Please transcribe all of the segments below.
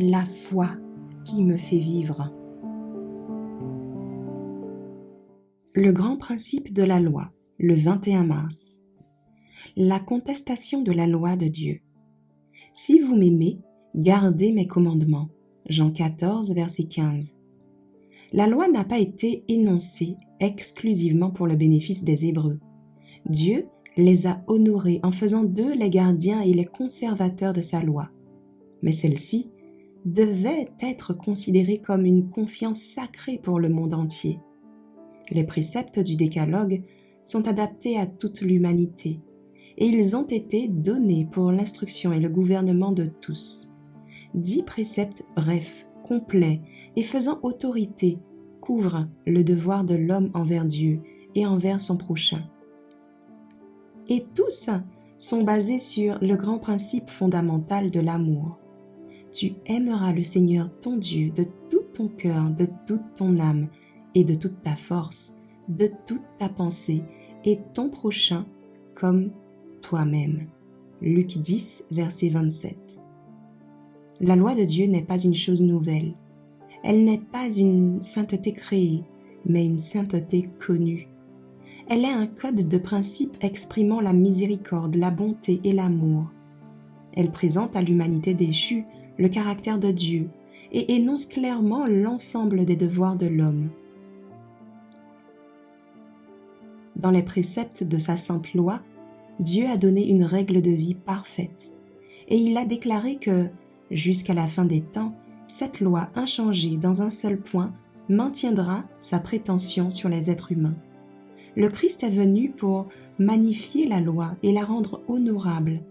La foi qui me fait vivre. Le grand principe de la loi, le 21 mars. La contestation de la loi de Dieu. Si vous m'aimez, gardez mes commandements. Jean 14, verset 15. La loi n'a pas été énoncée exclusivement pour le bénéfice des Hébreux. Dieu les a honorés en faisant d'eux les gardiens et les conservateurs de sa loi. Mais celle-ci devait être considérée comme une confiance sacrée pour le monde entier. Les préceptes du Décalogue sont adaptés à toute l'humanité et ils ont été donnés pour l'instruction et le gouvernement de tous. 10 préceptes brefs, complets et faisant autorité couvrent le devoir de l'homme envers Dieu et envers son prochain. Et tous sont basés sur le grand principe fondamental de l'amour. Tu aimeras le Seigneur ton Dieu de tout ton cœur, de toute ton âme et de toute ta force, de toute ta pensée et ton prochain comme toi-même. Luc 10, verset 27. La loi de Dieu n'est pas une chose nouvelle. Elle n'est pas une sainteté créée, mais une sainteté connue. Elle est un code de principes exprimant la miséricorde, la bonté et l'amour. Elle présente à l'humanité déchue le caractère de Dieu et énonce clairement l'ensemble des devoirs de l'homme. Dans les préceptes de sa sainte loi, Dieu a donné une règle de vie parfaite et il a déclaré que, jusqu'à la fin des temps, cette loi inchangée dans un seul point maintiendra sa prétention sur les êtres humains. Le Christ est venu pour magnifier la loi et la rendre honorable.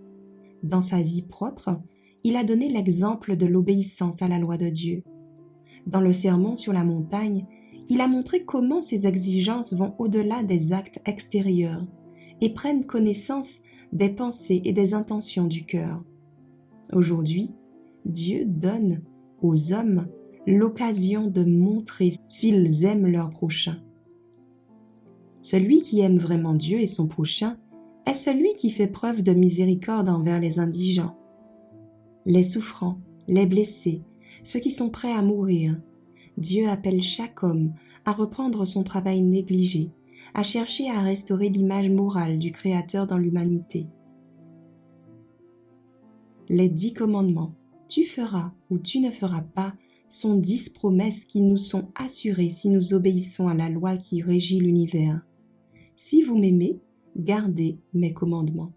Dans sa vie propre, il a donné l'exemple de l'obéissance à la loi de Dieu. Dans le Sermon sur la montagne, il a montré comment ces exigences vont au-delà des actes extérieurs et prennent connaissance des pensées et des intentions du cœur. Aujourd'hui, Dieu donne aux hommes l'occasion de montrer s'ils aiment leur prochain. Celui qui aime vraiment Dieu et son prochain est celui qui fait preuve de miséricorde envers les indigents, les souffrants, les blessés, ceux qui sont prêts à mourir. Dieu appelle chaque homme à reprendre son travail négligé, à chercher à restaurer l'image morale du Créateur dans l'humanité. Les 10 commandements, tu feras ou tu ne feras pas, sont 10 promesses qui nous sont assurées si nous obéissons à la loi qui régit l'univers. Si vous m'aimez, gardez mes commandements.